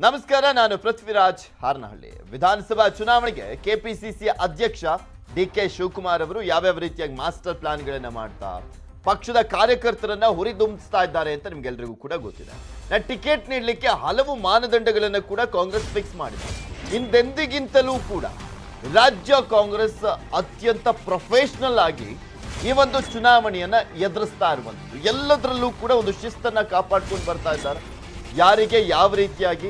ನಮಸ್ಕಾರ, ನಾನು ಪೃಥ್ವಿರಾಜ್ ಹಾರನಹಳ್ಳಿ. ವಿಧಾನಸಭಾ ಚುನಾವಣೆಗೆ ಕೆಪಿಸಿಸಿ ಅಧ್ಯಕ್ಷ ಡಿಕೆ ಶಿವಕುಮಾರ್ ಅವರು ಯಾವ್ಯಾವ ರೀತಿಯಾಗಿ ಮಾಸ್ಟರ್ ಪ್ಲಾನ್ಗಳನ್ನ ಮಾಡ್ತಾ ಪಕ್ಷದ ಕಾರ್ಯಕರ್ತರನ್ನ ಹುರಿದುಂಬಿಸ್ತಾ ಇದ್ದಾರೆ ಅಂತ ನಿಮ್ಗೆಲ್ರಿಗೂ ಕೂಡ ಗೊತ್ತಿದೆ. ಟಿಕೆಟ್ ನೀಡಲಿಕ್ಕೆ ಹಲವು ಮಾನದಂಡಗಳನ್ನು ಕೂಡ ಕಾಂಗ್ರೆಸ್ ಫಿಕ್ಸ್ ಮಾಡಿದೆ. ಹಿಂದೆಂದಿಗಿಂತಲೂ ಕೂಡ ರಾಜ್ಯ ಕಾಂಗ್ರೆಸ್ ಅತ್ಯಂತ ಪ್ರೊಫೆಷನಲ್ ಆಗಿ ಈ ಒಂದು ಚುನಾವಣೆಯನ್ನ ಎದುರಿಸ್ತಾ ಇರುವಂಥದ್ದು. ಎಲ್ಲದರಲ್ಲೂ ಕೂಡ ಒಂದು ಶಿಸ್ತನ್ನ ಕಾಪಾಡ್ಕೊಂಡು ಬರ್ತಾ ಇದ್ದಾರೆ. ಯಾರಿಗೆ ಯಾವ ರೀತಿಯಾಗಿ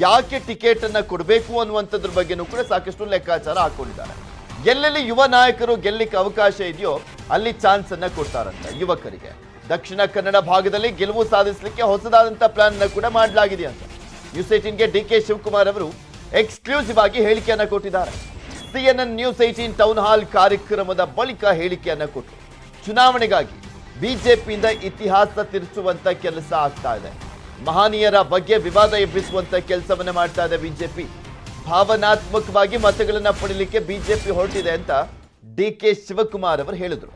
ಯಾಕೆ ಟಿಕೆಟ್ ಅನ್ನ ಕೊಡಬೇಕು ಅನ್ನುವಂಥದ್ರ ಬಗ್ಗೆನೂ ಕೂಡ ಸಾಕಷ್ಟು ಲೆಕ್ಕಾಚಾರ ಹಾಕೊಂಡಿದ್ದಾರೆ. ಎಲ್ಲೆಲ್ಲಿ ಯುವ ನಾಯಕರು ಗೆಲ್ಲಿಕ್ಕೆ ಅವಕಾಶ ಇದೆಯೋ ಅಲ್ಲಿ ಚಾನ್ಸ್ ಅನ್ನ ಕೊಡ್ತಾರಂತೆ ಯುವಕರಿಗೆ. ದಕ್ಷಿಣ ಕನ್ನಡ ಭಾಗದಲ್ಲಿ ಗೆಲುವು ಸಾಧಿಸಲಿಕ್ಕೆ ಹೊಸದಾದಂತಹ ಪ್ಲಾನ್ ಅನ್ನ ಕೂಡ ಮಾಡಲಾಗಿದೆ ಅಂತ ನ್ಯೂಸ್ 18ಗೆ ಡಿಕೆ ಶಿವಕುಮಾರ್ ಅವರು ಎಕ್ಸ್ಕ್ಲೂಸಿವ್ ಆಗಿ ಹೇಳಿಕೆಯನ್ನ ಕೊಟ್ಟಿದ್ದಾರೆ. CNN ನ್ಯೂಸ್ 18 ಟೌನ್ ಹಾಲ್ ಕಾರ್ಯಕ್ರಮದ ಬಳಿಕ ಹೇಳಿಕೆಯನ್ನ ಕೊಟ್ಟರು. ಚುನಾವಣೆಗಾಗಿ ಬಿಜೆಪಿಯಿಂದ ಇತಿಹಾಸ ತಿರುಚುವಂತ ಕೆಲಸ ಆಗ್ತಾ ಇದೆ. ಮಹನೀಯರ ಬಗ್ಗೆ ವಿವಾದ ಎಬ್ಬಿಸುವಂತ ಕೆಲಸವನ್ನ ಮಾಡ್ತಾ ಇದೆ ಬಿಜೆಪಿ. ಭಾವನಾತ್ಮಕವಾಗಿ ಮತಗಳನ್ನ ಪಡೆಯಲಿಕ್ಕೆ ಬಿಜೆಪಿ ಹೊರಟಿದೆ ಅಂತ ಡಿಕೆ ಶಿವಕುಮಾರ್ ಅವರು ಹೇಳಿದ್ರು.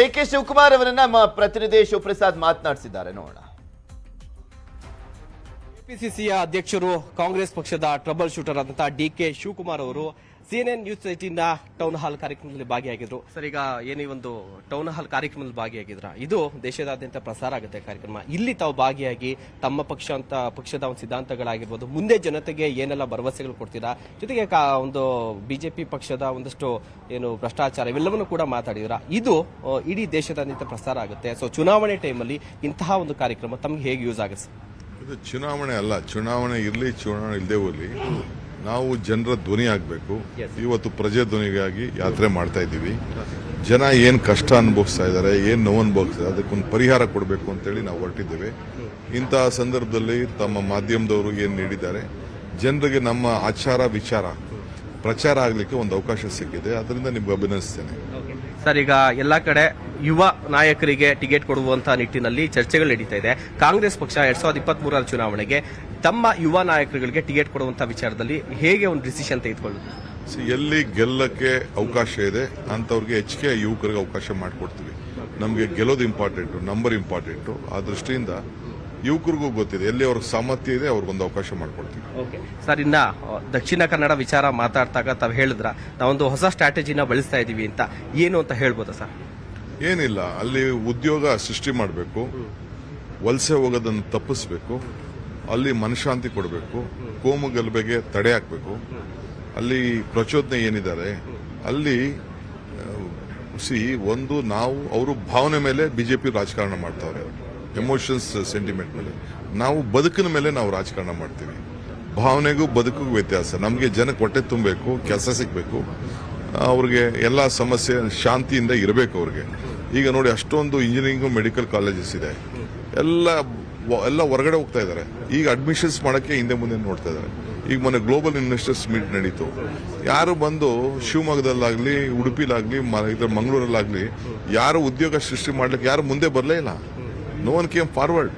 ಡಿಕೆ ಶಿವಕುಮಾರ್ ಅವರನ್ನ ನಮ್ಮ ಪ್ರತಿನಿಧಿ ಶಿವಪ್ರಸಾದ್ ಮಾತನಾಡಿಸಿದ್ದಾರೆ, ನೋಡೋಣ. ಕೆಪಿಸಿಸಿಯ ಅಧ್ಯಕ್ಷರು ಕಾಂಗ್ರೆಸ್ ಪಕ್ಷದ ಟ್ರಬಲ್ ಶೂಟರ್ ಆದಂತಹ ಡಿಕೆ ಶಿವಕುಮಾರ್ ಅವರು CNN ನ್ಯೂಸ್ 18ನ ಟೌನ್ ಹಾಲ್ ಕಾರ್ಯಕ್ರಮದಲ್ಲಿ ಭಾಗಿಯಾಗಿದ್ರು. ಸರ್, ಈಗ ಏನೇ ಒಂದು ಟೌನ್ ಹಾಲ್ ಕಾರ್ಯಕ್ರಮದಲ್ಲಿ ಭಾಗಿಯಾಗಿದ್ರ, ಇದು ದೇಶದಾದ್ಯಂತ ಪ್ರಸಾರ ಆಗುತ್ತೆ ಕಾರ್ಯಕ್ರಮ. ಇಲ್ಲಿ ತಾವು ಭಾಗಿಯಾಗಿ ತಮ್ಮ ಪಕ್ಷದ ಒಂದು ಸಿದ್ಧಾಂತಗಳಾಗಿರ್ಬೋದು, ಮುಂದೆ ಜನತೆಗೆ ಏನೆಲ್ಲ ಭರವಸೆಗಳು ಕೊಡ್ತೀರಾ, ಜೊತೆಗೆ ಒಂದು ಬಿಜೆಪಿ ಪಕ್ಷದ ಒಂದಷ್ಟು ಏನು ಭ್ರಷ್ಟಾಚಾರ ಇವೆಲ್ಲವನ್ನೂ ಕೂಡ ಮಾತಾಡಿದ್ರ. ಇದು ಇಡೀ ದೇಶದಾದ್ಯಂತ ಪ್ರಸಾರ ಆಗುತ್ತೆ. ಸೊ ಚುನಾವಣೆ ಟೈಮಲ್ಲಿ ಇಂತಹ ಒಂದು ಕಾರ್ಯಕ್ರಮ ತಮ್ಗೆ ಹೇಗೆ ಯೂಸ್ ಆಗುತ್ತೆ? ಇದು ಚುನಾವಣೆ ಅಲ್ಲ, ಚುನಾವಣೆ ಇರಲಿ ಚುನಾವಣೆ ಇಲ್ಲದೆ ಹೋಗಲಿ, ನಾವು ಜನರ ಧ್ವನಿ ಆಗಬೇಕು. ಇವತ್ತು ಪ್ರಜೆ ಧ್ವನಿಗಾಗಿ ಯಾತ್ರೆ ಮಾಡ್ತಾ ಇದ್ದೀವಿ. ಜನ ಏನ್ ಕಷ್ಟ ಅನುಭವಿಸ್ತಾ ಇದ್ದಾರೆ, ಏನ್ ನೋವು ಅನುಭವಿಸ್ತಾ ಇದ್ದಾರೆ, ಅದಕ್ಕೊಂದು ಪರಿಹಾರ ಕೊಡಬೇಕು ಅಂತೇಳಿ ನಾವು ಹೊರಟಿದ್ದೇವೆ. ಇಂತಹ ಸಂದರ್ಭದಲ್ಲಿ ತಮ್ಮ ಮಾಧ್ಯಮದವರು ಏನ್ ನೀಡಿದ್ದಾರೆ, ಜನರಿಗೆ ನಮ್ಮ ಆಚಾರ ವಿಚಾರ ಪ್ರಚಾರ ಆಗಲಿಕ್ಕೆ ಒಂದು ಅವಕಾಶ ಸಿಕ್ಕಿದೆ. ಅದರಿಂದ ನಿಮ್ಗೆ ಅಭಿನಂದಿಸ್ತೇನೆ. ಸರ್, ಈಗ ಎಲ್ಲಾ ಕಡೆ ಯುವ ನಾಯಕರಿಗೆ ಟಿಕೆಟ್ ಕೊಡುವಂತಹ ನಿಟ್ಟಿನಲ್ಲಿ ಚರ್ಚೆಗಳು ನಡೀತಾ ಇದೆ. ಕಾಂಗ್ರೆಸ್ ಪಕ್ಷ 2023ರ ಚುನಾವಣೆಗೆ ತಮ್ಮ ಯುವ ನಾಯಕರುಗಳಿಗೆ ಟಿಕೆಟ್ ಕೊಡುವಂತಹ ವಿಚಾರದಲ್ಲಿ ಹೇಗೆ ಒಂದು ಡಿಸಿಷನ್ ತೆಗೆದುಕೊಳ್ಳುತ್ತೆ? ಎಲ್ಲಿ ಗೆಲ್ಲಕ್ಕೆ ಅವಕಾಶ ಇದೆ ಅಂತವ್ರಿಗೆ ಹೆಚ್ಚಿಗೆ ಯುವಕರಿಗೆ ಅವಕಾಶ ಮಾಡಿಕೊಡ್ತೀವಿ. ನಮಗೆ ಗೆಲ್ಲೋದು ಇಂಪಾರ್ಟೆಂಟ್, ನಂಬರ್ ಇಂಪಾರ್ಟೆಂಟ್. ಆ ದೃಷ್ಟಿಯಿಂದ ಯುವಕರಿಗೂ ಗೊತ್ತಿದೆ, ಎಲ್ಲಿ ಅವ್ರಿಗೆ ಸಾಮರ್ಥ್ಯ ಇದೆ ಅವ್ರಿಗೊಂದು ಅವಕಾಶ ಮಾಡ್ಕೊಡ್ತೀವಿ. ಸರ್, ಇನ್ನ ದಕ್ಷಿಣ ಕನ್ನಡ ವಿಚಾರ ಮಾತಾಡ್ತಾಗ ತಾವು ಹೇಳಿದ್ರ ನಾವೊಂದು ಹೊಸ ಸ್ಟ್ರಾಟಜಿನ ಬಳಸ್ತಾ ಇದೀವಿ ಅಂತ, ಏನು ಅಂತ ಹೇಳ್ಬೋದಾ ಸರ್? ಏನಿಲ್ಲ, ಅಲ್ಲಿ ಉದ್ಯೋಗ ಸೃಷ್ಟಿ ಮಾಡಬೇಕು, ವಲಸೆ ಹೋಗೋದನ್ನು ತಪ್ಪಿಸ್ಬೇಕು, ಅಲ್ಲಿ ಮನಃಶಾಂತಿ ಕೊಡಬೇಕು, ಕೋಮು ಗಲಭೆಗೆ ತಡೆ ಹಾಕಬೇಕು. ಅಲ್ಲಿ ಪ್ರಚೋದನೆ ಏನಿದ್ದಾರೆ ಅಲ್ಲಿ ಒಂದು ನಾವು ಅವರು ಭಾವನೆ ಮೇಲೆ ಬಿಜೆಪಿ ರಾಜಕಾರಣ ಮಾಡ್ತಾವ್ರೆ, ಎಮೋಷನ್ಸ್ ಸೆಂಟಿಮೆಂಟ್ ಮೇಲೆ. ನಾವು ಬದುಕಿನ ಮೇಲೆ ನಾವು ರಾಜಕಾರಣ ಮಾಡ್ತೀವಿ. ಭಾವನೆಗೂ ಬದುಕಿಗೂ ವ್ಯತ್ಯಾಸ. ನಮಗೆ ಜನಕ್ಕೆ ಹೊಟ್ಟೆ ತುಂಬಬೇಕು, ಕೆಲಸ ಸಿಗಬೇಕು, ಅವ್ರಿಗೆ ಎಲ್ಲ ಸಮಸ್ಯೆ ಶಾಂತಿಯಿಂದ ಇರಬೇಕು ಅವ್ರಿಗೆ. ಈಗ ನೋಡಿ, ಅಷ್ಟೊಂದು ಇಂಜಿನಿಯರಿಂಗ್ ಮೆಡಿಕಲ್ ಕಾಲೇಜಸ್ ಇದೆ, ಎಲ್ಲ ಹೊರಗಡೆ ಹೋಗ್ತಾ ಇದ್ದಾರೆ. ಈಗ ಅಡ್ಮಿಷನ್ಸ್ ಮಾಡೋಕ್ಕೆ ಹಿಂದೆ ಮುಂದೆ ನೋಡ್ತಾ ಇದ್ದಾರೆ. ಈಗ ಮೊನ್ನೆ ಗ್ಲೋಬಲ್ ಇನ್ವೆಸ್ಟರ್ಸ್ ಮೀಟ್ ನಡೀತು. ಯಾರು ಬಂದು ಶಿವಮೊಗ್ಗದಲ್ಲಾಗ್ಲಿ, ಉಡುಪಿಲಾಗ್ಲಿ, ಮಂಗಳೂರಲ್ಲಾಗ್ಲಿ ಯಾರು ಉದ್ಯೋಗ ಸೃಷ್ಟಿ ಮಾಡ್ಲಿಕ್ಕೆ ಯಾರು ಮುಂದೆ ಬರಲೇ ಇಲ್ಲ. No one came forward.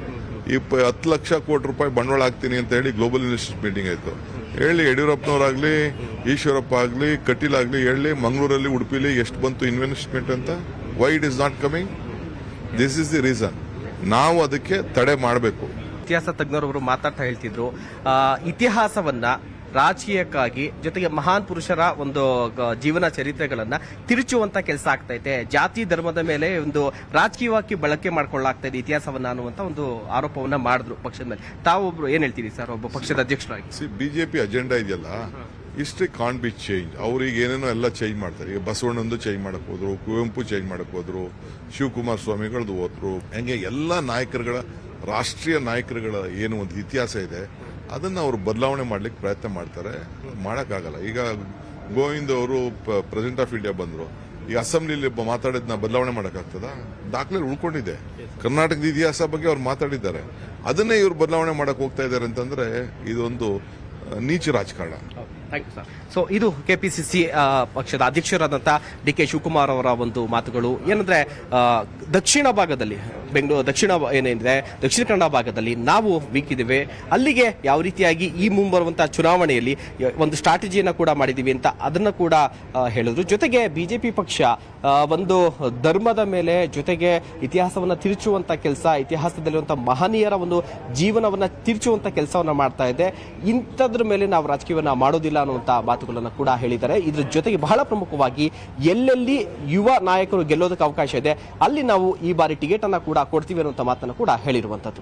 ಈ 10 ಲಕ್ಷ ಕೋಟಿ ರೂಪಾಯಿ ಬಂಡವಾಳ ಹಾಕ್ತೀನಿ ಅಂತ ಹೇಳಿ ಗ್ಲೋಬಲ್ ಇನ್ವೆಸ್ಟರ್ಸ್ ಮೀಟಿಂಗ್ ಆಯ್ತು. ಹೇಳಿ, ಯಡಿಯೂರಪ್ಪನವರಾಗ್ಲಿ, ಈಶ್ವರಪ್ಪ ಆಗ್ಲಿ, ಕಟೀಲ್ ಆಗ್ಲಿ ಹೇಳಿ, ಮಂಗಳೂರಲ್ಲಿ ಉಡುಪಿಲಿ ಎಷ್ಟು ಬಂತು ಇನ್ವೆಸ್ಟ್ಮೆಂಟ್ ಅಂತ. Why it is not coming? This is the reason. ನಾವು ಅದಕ್ಕೆ ತಡೆ ಮಾಡಬೇಕು. ಇತಿಹಾಸ ತಜ್ಞರವರು ಮಾತಾಡ್ತಾ ಹೇಳ್ತಿದ್ರು, ಇತಿಹಾಸವನ್ನ ರಾಜಕೀಯಕ್ಕಾಗಿ ಜೊತೆಗೆ ಮಹಾನ್ ಪುರುಷರ ಒಂದು ಜೀವನ ಚರಿತ್ರೆಗಳನ್ನ ತಿರುಚುವಂತ ಕೆಲಸ ಆಗ್ತಾ ಇದೆ. ಜಾತಿ ಧರ್ಮದ ಮೇಲೆ ಒಂದು ರಾಜಕೀಯವಾಗಿ ಬಳಕೆ ಮಾಡ್ಕೊಳ್ಳಾಗ್ತಾ ಇದೆ ಇತಿಹಾಸವನ್ನ ಅನ್ನುವಂತ ಒಂದು ಆರೋಪವನ್ನ ಮಾಡಿದ್ರು ಪಕ್ಷದ ಮೇಲೆ. ತಾವೊಬ್ರು ಏನ್ ಹೇಳ್ತೀರಿ ಸರ್, ಒಬ್ಬ ಪಕ್ಷದ ಅಧ್ಯಕ್ಷರಾಗಿ? ಬಿಜೆಪಿ ಅಜೆಂಡಾ ಇದೆಯಲ್ಲ, ಹಿಸ್ಟ್ರಿ ಕಾಂಟ್ ಬಿ ಚೇಂಜ್. ಅವ್ರಿಗೆ ಏನೇನೋ ಎಲ್ಲ ಚೇಂಜ್ ಮಾಡ್ತಾರೆ. ಈಗ ಬಸವಣ್ಣಂದು ಚೇಂಜ್ ಮಾಡಕ್ ಹೋದ್ರು, ಕುವೆಂಪು ಚೇಂಜ್ ಮಾಡಕ್ ಹೋದ್ರು, ಶಿವಕುಮಾರ್ ಸ್ವಾಮಿಗಳದ್ದು ಹೋದ್ರು. ಹಂಗೆ ಎಲ್ಲ ನಾಯಕರುಗಳ, ರಾಷ್ಟ್ರೀಯ ನಾಯಕರುಗಳ ಏನು ಒಂದು ಇತಿಹಾಸ ಇದೆ ಅದನ್ನ ಅವರು ಬದಲಾವಣೆ ಮಾಡ್ಲಿಕ್ಕೆ ಪ್ರಯತ್ನ ಮಾಡ್ತಾರೆ. ಮಾಡಕ್ಕಾಗಲ್ಲ. ಈಗ ಗೋವಿಂದ್ ಅವರು ಪ್ರೆಸಿಡೆಂಟ್ ಆಫ್ ಇಂಡಿಯಾ ಬಂದ್ರು, ಈ ಅಸೆಂಬ್ಲಿಲಿ ಮಾತಾಡಿದ್ನ ಬದಲಾವಣೆ ಮಾಡಕ್ಕಾಗ್ತದ? ದಾಖಲೆ ಉಳ್ಕೊಂಡಿದೆ. ಕರ್ನಾಟಕದ ಇತಿಹಾಸ ಬಗ್ಗೆ ಅವ್ರು ಮಾತಾಡಿದ್ದಾರೆ. ಅದನ್ನೇ ಇವ್ರು ಬದಲಾವಣೆ ಮಾಡಕ್ ಹೋಗ್ತಾ ಇದ್ದಾರೆ ಅಂತಂದ್ರೆ ಇದೊಂದು ನೀಚ ರಾಜಕಾರಣ. Thank you sir. ಸೊ ಇದು ಕೆಪಿಸಿಸಿ ಪಕ್ಷದ ಅಧ್ಯಕ್ಷರಾದಂತಹ ಡಿ ಕೆ ಶಿವಕುಮಾರ್ ಅವರ ಒಂದು ಮಾತುಗಳು. ಏನಂದ್ರೆ ದಕ್ಷಿಣ ಭಾಗದಲ್ಲಿ ಬೆಂಗಳೂರು ದಕ್ಷಿಣ ಕನ್ನಡ ಭಾಗದಲ್ಲಿ ನಾವು ವೀಕ್ ಇದ್ದೇವೆ, ಅಲ್ಲಿಗೆ ಯಾವ ರೀತಿಯಾಗಿ ಈ ಮುಂಬರುವಂತಹ ಚುನಾವಣೆಯಲ್ಲಿ ಒಂದು ಸ್ಟ್ರಾಟಜಿಯನ್ನ ಕೂಡ ಮಾಡಿದೀವಿ ಅಂತ ಅದನ್ನ ಕೂಡ ಹೇಳಿದ್ರು. ಜೊತೆಗೆ ಬಿಜೆಪಿ ಪಕ್ಷ ಒಂದು ಧರ್ಮದ ಮೇಲೆ ಜೊತೆಗೆ ಇತಿಹಾಸವನ್ನ ತಿರುಚುವಂತ ಕೆಲಸ, ಇತಿಹಾಸದಲ್ಲಿರುವಂತಹ ಮಹನೀಯರ ಒಂದು ಜೀವನವನ್ನ ತಿರುಚುವಂತ ಕೆಲಸವನ್ನ ಮಾಡ್ತಾ ಇದೆ. ಇಂಥದ್ರ ಮೇಲೆ ನಾವು ರಾಜಕೀಯವನ್ನ ಮಾಡೋದಿಲ್ಲ ಅನ್ನುವಂತ ಮಾತುಗಳನ್ನ ಕೂಡ ಹೇಳಿದ್ದಾರೆ. ಇದ್ರ ಜೊತೆಗೆ ಬಹಳ ಪ್ರಮುಖವಾಗಿ ಎಲ್ಲೆಲ್ಲಿ ಯುವ ನಾಯಕರು ಗೆಲ್ಲೋದಕ್ಕೆ ಅವಕಾಶ ಇದೆ ಅಲ್ಲಿ ನಾವು ಈ ಬಾರಿ ಟಿಕೆಟ್ ಅನ್ನ ಕೂಡ ಕೊಡ್ತೀವಿ ಅನ್ನುವಂತ ಮಾತನ್ನ ಕೂಡ ಹೇಳಿರುವಂತದ್ದು.